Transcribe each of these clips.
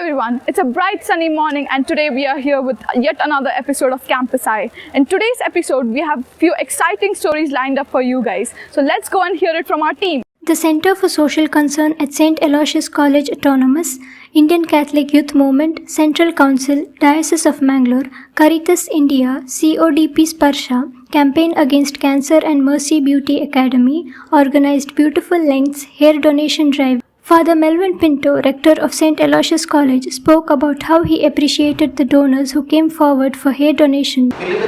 everyone, it's a bright sunny morning and today we are here with yet another episode of Campus Eye. In today's episode, we have few exciting stories lined up for you guys. So let's go and hear it from our team. The Centre for Social Concern at St. Aloysius College Autonomous, Indian Catholic Youth Movement, Central Council, Diocese of Mangaluru, Caritas India, CODP Sparsha, Campaign Against Cancer and Mercy Beauty Academy organized Beautiful Lengths Hair Donation Drive. Father Melvin Pinto, rector of St. Aloysius College, spoke about how he appreciated the donors who came forward for hair donation. We live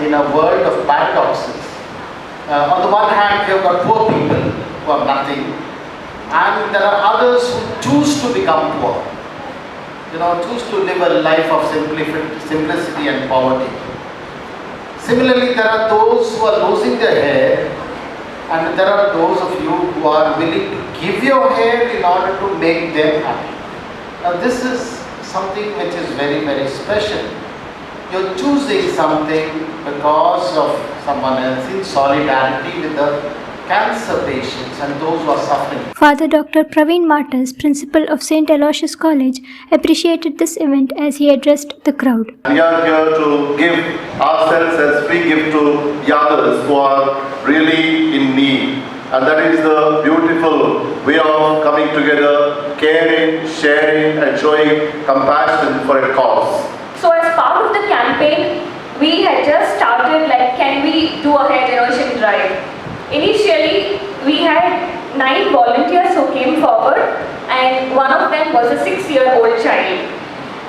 in a world of paradoxes. On the one hand, we have got poor people who have nothing, and there are others who choose to become poor. Choose to live a life of simplicity and poverty. Similarly, there are those who are losing their hair, and there are those of you who are willing to give your hair in order to make them happy. Now this is something which is very, very special. You're choosing something because of someone else in solidarity with the cancer patients and those who are suffering. Father Dr. Praveen Martas, principal of St. Aloysius College, appreciated this event as he addressed the crowd. We are here to give ourselves as free gift to the others who are really in need. And that is the beautiful way of coming together, caring, sharing and showing compassion for a cause. So as part of the campaign, we had just started can we do a hair donation drive? Initially, we had 9 volunteers who came forward and one of them was a 6-year-old child.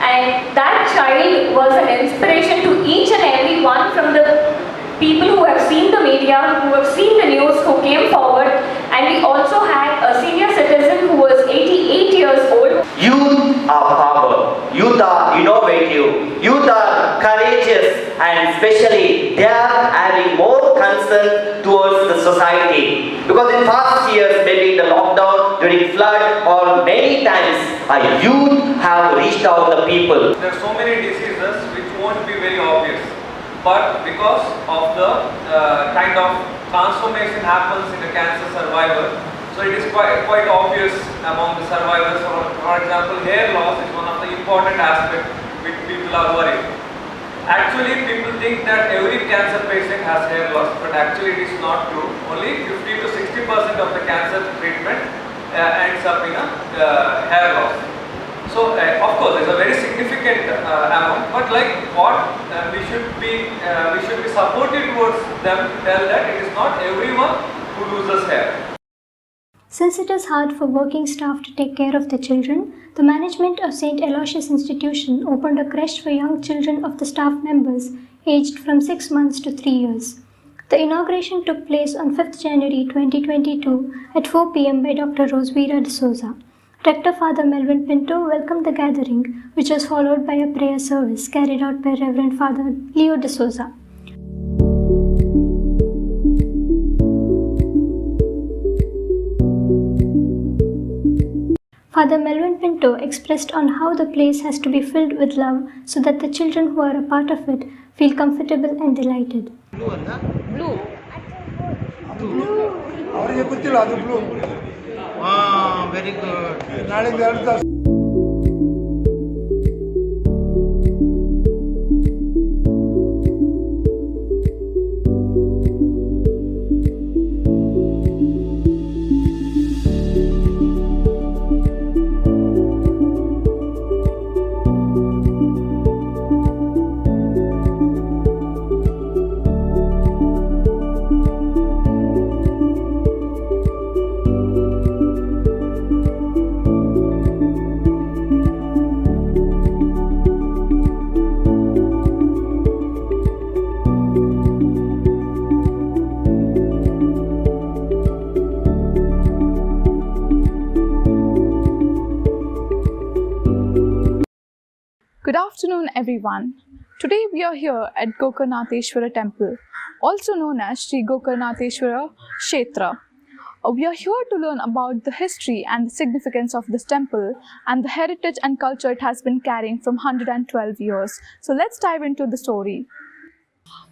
And that child was an inspiration to each and every one from the people who have seen the media, who have seen the news, who came forward. And we also had a senior citizen who was 88 years old. Youth are power, youth are innovative, youth are courageous, and especially they are having more concern towards the society. Because in past years, maybe in the lockdown, during flood, or many times, our youth have reached out the people. There are so many diseases which won't be very obvious, but because of the kind of transformation happens in the cancer survivor, so it is quite obvious among the survivors. For example, hair loss is one of the important aspects which people are worried. Actually, people think that every cancer patient has hair loss, but actually it is not true. Only 50 to 60% of the cancer treatment ends up in a hair loss. So, of course, it's a very significant amount, but what we should be supportive towards them to tell that it is not everyone who loses hair. Since it is hard for working staff to take care of the children, the management of St. Aloysius Institution opened a creche for young children of the staff members aged from 6 months to 3 years. The inauguration took place on 5th January 2022 at 4 p.m. by Dr. Rosvira D'Souza. Rector Father Melvin Pinto welcomed the gathering, which was followed by a prayer service carried out by Reverend Father Leo D'Souza. Father Melvin Pinto expressed on how the place has to be filled with love so that the children who are a part of it feel comfortable and delighted. Blue. Ah, very good. Good afternoon everyone. Today we are here at Gokarnatheshwara Temple, also known as Sri Gokarnatheshwara Kshetra. We are here to learn about the history and the significance of this temple and the heritage and culture it has been carrying from 112 years. So let's dive into the story.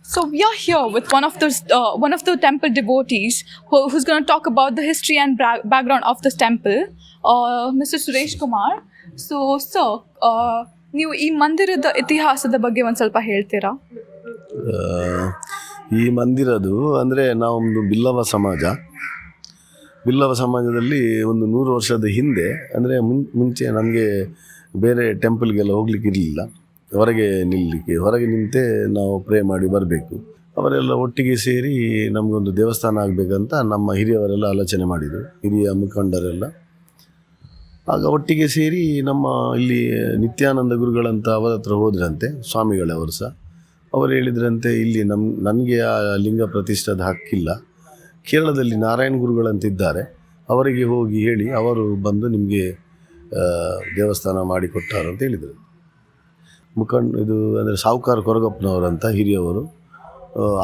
So we are here with one of the temple devotees who's going to talk about the history and background of this temple, Mr. Suresh Kumar. So ನೀವು ಈ ಮಂದಿರದ ಇತಿಹಾಸದ ಬಗ್ಗೆ ಒಂದು ಸ್ವಲ್ಪ ಹೇಳ್ತೀರಾ? ಈ ಮಂದಿರದು ಅಂದರೆ ನಾವೊಂದು ಬಿಲ್ಲವ ಸಮಾಜದಲ್ಲಿ ಒಂದು 100 ವರ್ಷದ ಹಿಂದೆ, ಅಂದರೆ ಮುಂಚೆ ನಮಗೆ ಬೇರೆ ಟೆಂಪಲ್ಗೆಲ್ಲ ಹೋಗ್ಲಿಕ್ಕೆ ಇರಲಿಲ್ಲ, ಹೊರಗೆ ನಿಂತೇ ನಾವು ಪ್ರೇ ಮಾಡಿ ಬರಬೇಕು. ಅವರೆಲ್ಲ ಒಟ್ಟಿಗೆ ಸೇರಿ ನಮಗೊಂದು ದೇವಸ್ಥಾನ ಆಗಬೇಕಂತ ನಮ್ಮ ಹಿರಿಯವರೆಲ್ಲ ಆಲೋಚನೆ ಮಾಡಿದರು, ಹಿರಿಯ ಮುಖಂಡರೆಲ್ಲ. ಆಗ ಒಟ್ಟಿಗೆ ಸೇರಿ ನಮ್ಮ ಇಲ್ಲಿ ನಿತ್ಯಾನಂದ ಗುರುಗಳಂತ ಅವರ ಹತ್ರ ಹೋದ್ರಂತೆ, ಸ್ವಾಮಿಗಳವರು ಸಹ. ಅವರು ಹೇಳಿದ್ರಂತೆ, ಇಲ್ಲಿ ನನಗೆ ಆ ಲಿಂಗ ಪ್ರತಿಷ್ಠದ ಹಕ್ಕಿಲ್ಲ, ಕೇರಳದಲ್ಲಿ ನಾರಾಯಣ ಗುರುಗಳಂತಿದ್ದಾರೆ, ಅವರಿಗೆ ಹೋಗಿ ಹೇಳಿ ಅವರು ಬಂದು ನಿಮಗೆ ದೇವಸ್ಥಾನ ಮಾಡಿಕೊಟ್ಟಾರು ಅಂತ ಹೇಳಿದರು. ಇದು ಅಂದರೆ ಸಾವುಕಾರ ಕೊರಗಪ್ಪನವರಂತ ಹಿರಿಯವರು,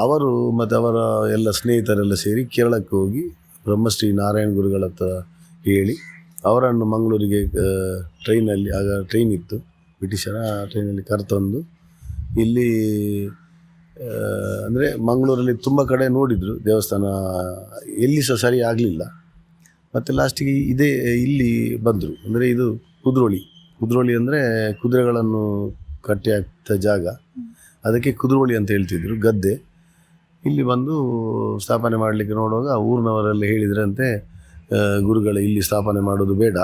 ಅವರು ಮತ್ತು ಅವರ ಎಲ್ಲ ಸ್ನೇಹಿತರೆಲ್ಲ ಸೇರಿ ಕೇರಳಕ್ಕೆ ಹೋಗಿ ಬ್ರಹ್ಮಶ್ರೀ ನಾರಾಯಣ ಗುರುಗಳ ಹತ್ರ ಹೇಳಿ ಅವರನ್ನು ಮಂಗಳೂರಿಗೆ ಟ್ರೈನಲ್ಲಿ, ಆಗ ಟ್ರೈನ್ ಇತ್ತು ಬ್ರಿಟಿಷರ, ಟ್ರೈನಲ್ಲಿ ಕರೆತಂದು ಇಲ್ಲಿ ಅಂದರೆ ಮಂಗಳೂರಲ್ಲಿ ತುಂಬ ಕಡೆ ನೋಡಿದರು ದೇವಸ್ಥಾನ, ಎಲ್ಲಿ ಸಹ ಸರಿ ಆಗಲಿಲ್ಲ. ಮತ್ತು ಲಾಸ್ಟಿಗೆ ಇಲ್ಲಿ ಬಂದರು. ಅಂದರೆ ಇದು ಕುದ್ರೋಳಿ ಅಂದರೆ ಕುದುರೆಗಳನ್ನು ಕಟ್ಟಿ ಹಾಕ್ತ ಜಾಗ, ಅದಕ್ಕೆ ಕುದ್ರೋಳಿ ಅಂತ ಹೇಳ್ತಿದ್ರು, ಗದ್ದೆ. ಇಲ್ಲಿ ಬಂದು ಸ್ಥಾಪನೆ ಮಾಡಲಿಕ್ಕೆ ನೋಡುವಾಗ ಊರಿನವರೆಲ್ಲ ಹೇಳಿದ್ರಂತೆ, ಗುರುಗಳ ಇಲ್ಲಿ ಸ್ಥಾಪನೆ ಮಾಡೋದು ಬೇಡ,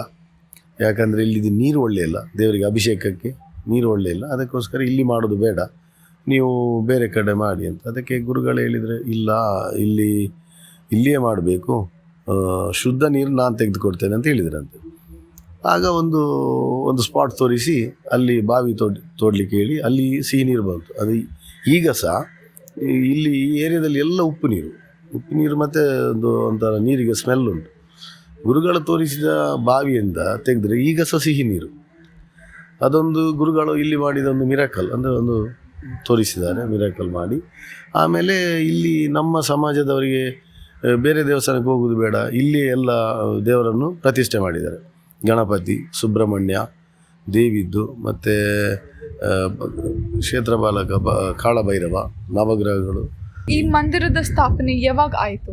ಯಾಕಂದರೆ ಇಲ್ಲಿದ್ದು ನೀರು ಒಳ್ಳೆಯಿಲ್ಲ, ದೇವರಿಗೆ ಅಭಿಷೇಕಕ್ಕೆ ನೀರು ಒಳ್ಳೆಯಿಲ್ಲ, ಅದಕ್ಕೋಸ್ಕರ ಇಲ್ಲಿ ಮಾಡೋದು ಬೇಡ, ನೀವು ಬೇರೆ ಕಡೆ ಮಾಡಿ ಅಂತ. ಅದಕ್ಕೆ ಗುರುಗಳು ಹೇಳಿದರೆ, ಇಲ್ಲ, ಇಲ್ಲಿಯೇ ಮಾಡಬೇಕು, ಶುದ್ಧ ನೀರು ನಾನು ತೆಗೆದುಕೊಡ್ತೇನೆ ಅಂತ ಹೇಳಿದ್ರಂತೆ. ಆಗ ಒಂದು ಸ್ಪಾಟ್ ತೋರಿಸಿ ಅಲ್ಲಿ ಬಾವಿ ತೋಡಲಿಕ್ಕೆ ಹೇಳಿ ಅಲ್ಲಿ ಸಿಹಿ ನೀರು ಬಂತು. ಅದು ಈಗ ಸಹ ಇಲ್ಲಿ ಈ ಏರಿಯಾದಲ್ಲಿ ಎಲ್ಲ ಉಪ್ಪು ನೀರು ಮತ್ತು ಒಂಥರ ನೀರಿಗೆ ಸ್ಮೆಲ್ ಉಂಟು. ಗುರುಗಳು ತೋರಿಸಿದ ಬಾವಿಯಿಂದ ತೆಗೆದ್ರೆ ಈಗ ಸಹ ಸಿಹಿ ನೀರು. ಅದೊಂದು ಗುರುಗಳು ಇಲ್ಲಿ ಮಾಡಿದ ಒಂದು ಮಿರಾಕಲ್, ಅಂದರೆ ಒಂದು ತೋರಿಸಿದ್ದಾರೆ, ಮಿರಾಕಲ್ ಮಾಡಿ. ಆಮೇಲೆ ಇಲ್ಲಿ ನಮ್ಮ ಸಮಾಜದವರಿಗೆ ಬೇರೆ ದೇವಸ್ಥಾನಕ್ಕೆ ಹೋಗೋದು ಬೇಡ, ಇಲ್ಲಿ ಎಲ್ಲ ದೇವರನ್ನು ಪ್ರತಿಷ್ಠೆ ಮಾಡಿದ್ದಾರೆ. ಗಣಪತಿ, ಸುಬ್ರಹ್ಮಣ್ಯ, ದೇವಿದ್ದು, ಮತ್ತು ಕ್ಷೇತ್ರಪಾಲಕ ಕಾಳಭೈರವ, ನವಗ್ರಹಗಳು. ಈ ಮಂದಿರದ ಸ್ಥಾಪನೆ ಯಾವಾಗ ಆಯಿತು?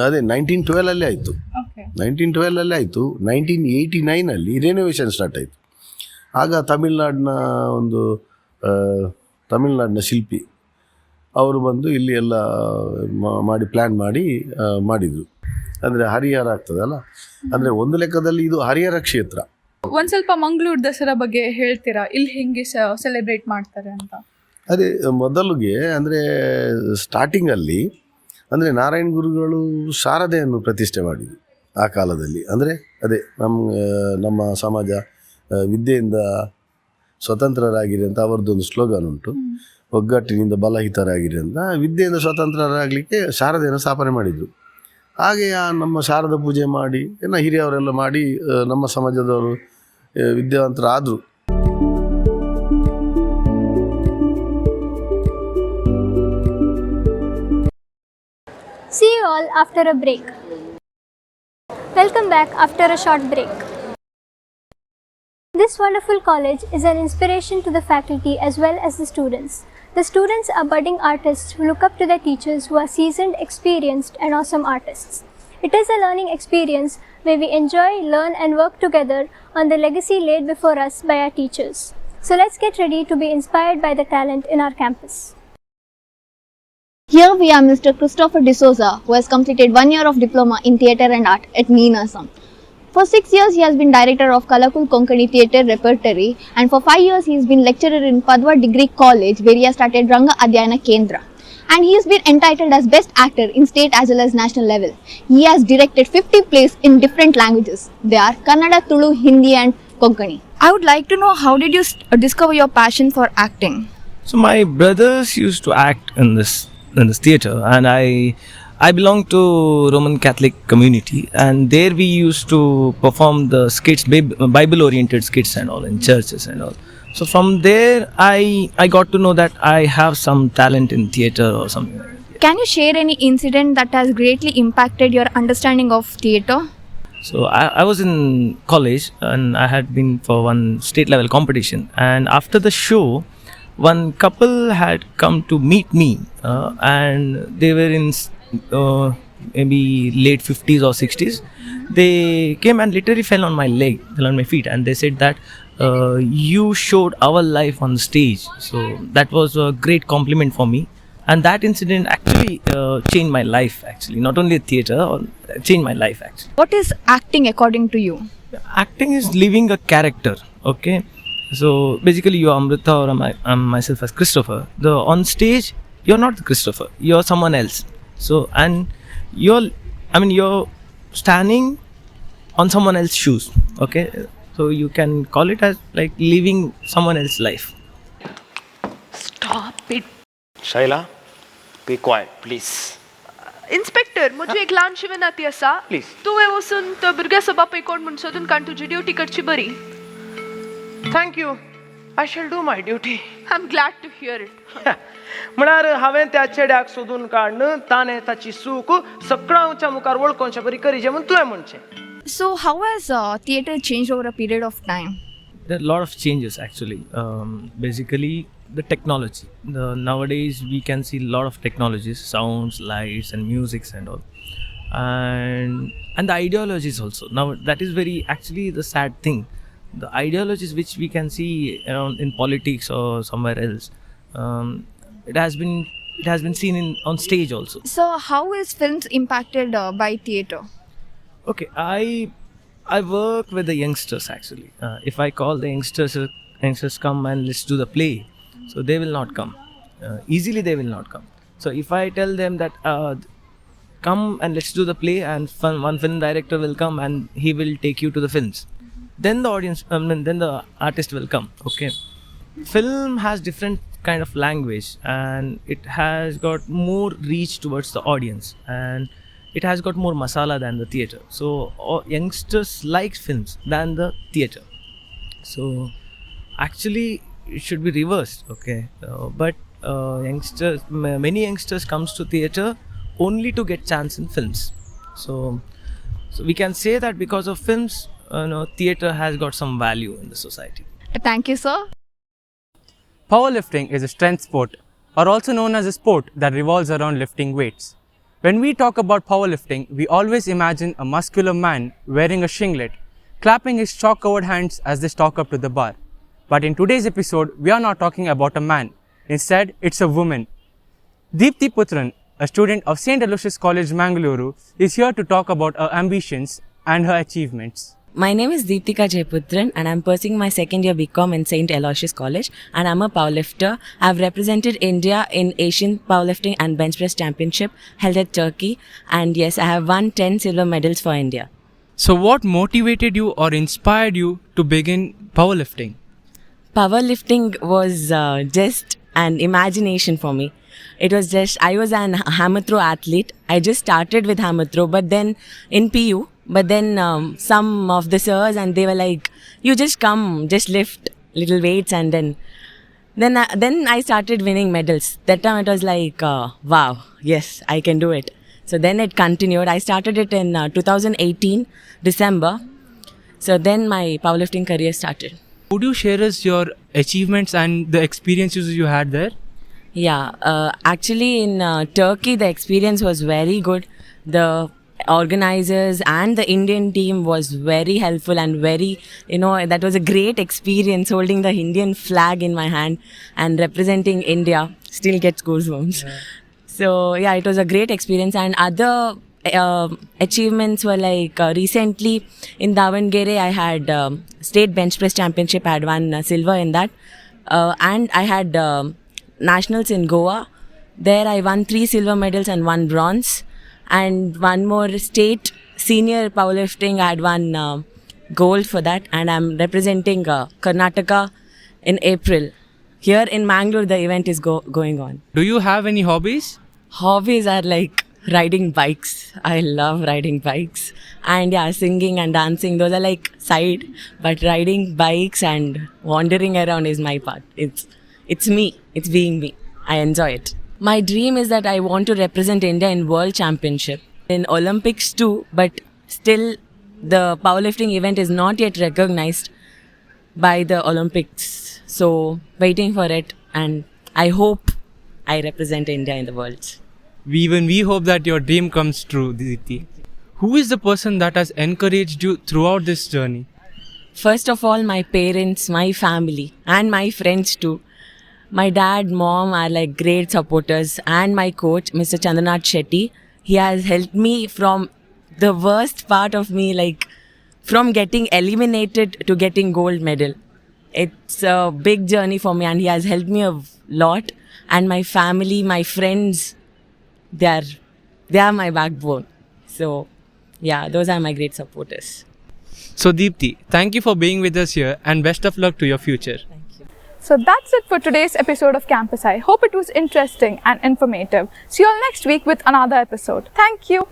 ಅದೇ 1912 ಆಯಿತು. 1912 ಆಯಿತು. 1989 ರೆನೋವೇಷನ್ ಸ್ಟಾರ್ಟ್ ಆಯಿತು. ಆಗ ತಮಿಳ್ನಾಡಿನ ಶಿಲ್ಪಿ ಅವರು ಬಂದು ಇಲ್ಲಿ ಎಲ್ಲ ಪ್ಲ್ಯಾನ್ ಮಾಡಿದರು. ಅಂದರೆ ಹರಿಹರ ಆಗ್ತದಲ್ಲ, ಅಂದರೆ ಒಂದು ಲೆಕ್ಕದಲ್ಲಿ ಇದು ಹರಿಹರ ಕ್ಷೇತ್ರ. ಒಂದು ಸ್ವಲ್ಪ ಮಂಗಳೂರು ದಸರಾ ಬಗ್ಗೆ ಹೇಳ್ತೀರಾ? ಇಲ್ಲಿ ಹೆಂಗೆ ಸೆಲೆಬ್ರೇಟ್ ಮಾಡ್ತಾರೆ ಅಂತ? ಅದೇ ಮೊದಲಿಗೆ ಅಂದರೆ ಸ್ಟಾರ್ಟಿಂಗಲ್ಲಿ ಅಂದರೆ ನಾರಾಯಣ ಗುರುಗಳು ಶಾರದೆಯನ್ನು ಪ್ರತಿಷ್ಠೆ ಮಾಡಿದರು ಆ ಕಾಲದಲ್ಲಿ. ಅಂದರೆ ಅದೇ ನಮ್ಮ ಸಮಾಜ ವಿದ್ಯೆಯಿಂದ ಸ್ವತಂತ್ರರಾಗಿರಿ ಅಂತ ಅವರದ್ದೊಂದು ಸ್ಲೋಗನ್ ಉಂಟು, ಒಗ್ಗಟ್ಟಿನಿಂದ ಬಲಹಿತರಾಗಿರಿ ಅಂತ. ವಿದ್ಯೆಯಿಂದ ಸ್ವತಂತ್ರರಾಗಲಿಕ್ಕೆ ಶಾರದೆಯನ್ನು ಸ್ಥಾಪನೆ ಮಾಡಿದರು. ಹಾಗೆ ನಮ್ಮ ಶಾರದ ಪೂಜೆ ಮಾಡಿ ಹಿರಿಯವರೆಲ್ಲ ಮಾಡಿ ನಮ್ಮ ಸಮಾಜದವರು ವಿದ್ಯಾವಂತರಾದರು. See you all after a break. Welcome back after a short break. This wonderful college is an inspiration to the faculty as well as the students. The students are budding artists who look up to their teachers who are seasoned, experienced and awesome artists. It is a learning experience where we enjoy, learn and work together on the legacy laid before us by our teachers. So let's get ready to be inspired by the talent in our campus. Here we are Mr. Christopher D'Souza, who has completed 1 year of diploma in theatre and art at NEEN Assam. For 6 years he has been director of Kalakul Konkani Theatre Repertory, and for 5 years he has been lecturer in Padwa Degree College, where he has started Ranga Adhyayana Kendra. And he has been entitled as best actor in state as well as national level. He has directed 50 plays in different languages. They are Kannada, Tulu, Hindi and Konkani. I would like to know, how did you discover your passion for acting? So my brothers used to act in this theatre, and I belong to Roman Catholic community, and there we used to perform the skits, Bible oriented skits and all in churches and all. So from there I got to know that I have some talent in theatre or something like that. Can you share any incident that has greatly impacted your understanding of theatre? So I was in college and I had been for one state level competition, and after the show one couple had come to meet me, and they were in maybe late 50s or 60s. They came and literally fell on my feet, and they said that you showed our life on the stage. So that was a great compliment for me, and that incident actually changed my life. Actually, not only theatre, changed my life actually. What is acting according to you? Acting is living a character. Okay, so basically you are Amrutha, or I'm myself as Christopher. On stage you're not the Christopher, you're someone else. So and you're standing on someone else's shoes. Okay, so you can call it as like living someone else's life. Stop it. Shaila, be quiet, please. Inspector मुझे एक ल्हान विनंती आसा Please. तुवें वचून तो भुरग्या सभा पैकोण म्हूण सोदून काड तुजी ड्युटी करची बरी Thank you. I shall do my duty. I am glad to hear it म्हळ्यार हांवें त्या चेड्याक सोदून काडन ताणें ताची सूक सगळ्यांच्या मुखार वळखोवचे बरी करीचे म्हूण तुवें म्हणचें. So, how has theatre changed over a period of time? There are a lot of changes actually. Basically, the technology. Nowadays we can see a lot of technologies, sounds, lights, and musics and all, and the ideologies also. Now that is very actually the sad thing. The ideologies which we can see around in politics or somewhere else, it has been seen on stage also. So, how is films impacted by theatre? Okay, I work with the youngsters actually. If I call the youngsters come and let's do the play, so they will not come. Easily they will not come. So if I tell them that come and let's do the play, and one film director will come and he will take you to the films, then the audience, then the artist will come. Okay, film has different kind of language, and it has got more reach towards the audience, and it has got more masala than the theatre. So youngsters like films than the theatre. So actually it should be reversed. Okay, but many youngsters comes to theatre only to get chance in films. So we can say that because of films, theatre has got some value in the society. Thank you, sir. Powerlifting is a strength sport, or also known as a sport that revolves around lifting weights. When we talk about powerlifting, we always imagine a muscular man wearing a shinglet, clapping his chalk-covered hands as they stalk up to the bar. But in today's episode, we are not talking about a man. Instead, it's a woman. Deepthi Putran, a student of St. Aloysius College, Mangaluru, is here to talk about her ambitions and her achievements. My name is Deepthika Jayaputran and I'm pursuing my second year BCom in St. Aloysius College, and I'm a powerlifter. I've represented India in Asian Powerlifting and Bench Press Championship held at Turkey, and yes, I have won 10 silver medals for India. So what motivated you or inspired you to begin powerlifting? Powerlifting was just an imagination for me. It was just, I was an hammer throw athlete. I just started with hammer throw, but then in PU, but then some of the sirs, and they were like, you just come, just lift little weights, and then I started winning medals. That time it was like, wow, yes, I can do it. So then it continued. I started it in 2018, December. So then my powerlifting career started. Would you share us your achievements and the experiences you had there? Yeah, actually in Turkey, the experience was very good. The organizers and the Indian team was very helpful and very, that was a great experience, holding the Indian flag in my hand and representing India. Still gets goosebumps. Yeah. So yeah, it was a great experience. And other achievements were like recently in Davangere, I had state bench press championship. I had won silver in that, and I had nationals in Goa. There I won 3 silver medals and 1 bronze. And one more state senior powerlifting, I had won gold for that, and I'm representing Karnataka in April. Here in Mangaluru, the event is going on. Do you have any hobbies? Hobbies are like riding bikes. I love riding bikes, and yeah, singing and dancing, those are like side, but riding bikes and wandering around is my part. It's me, it's being me. I enjoy it. My dream is that I want to represent India in World Championship, in Olympics too, but still the powerlifting event is not yet recognized by the Olympics. So waiting for it, and I hope I represent India in the world. we hope that your dream comes true, Diti. Who is the person that has encouraged you throughout this journey? First of all, my parents, my family, and my friends too. My dad, mom are like great supporters, and my coach, Mr. Chandranath Shetty, he has helped me from the worst part of me, like from getting eliminated to getting gold medal. It's a big journey for me, and he has helped me a lot. And my family, my friends, they are my backbone. So yeah, those are my great supporters. So Deepthi, thank you for being with us here and best of luck to your future. So that's it for today's episode of Campus Eye. Hope it was interesting and informative. See you all next week with another episode. Thank you.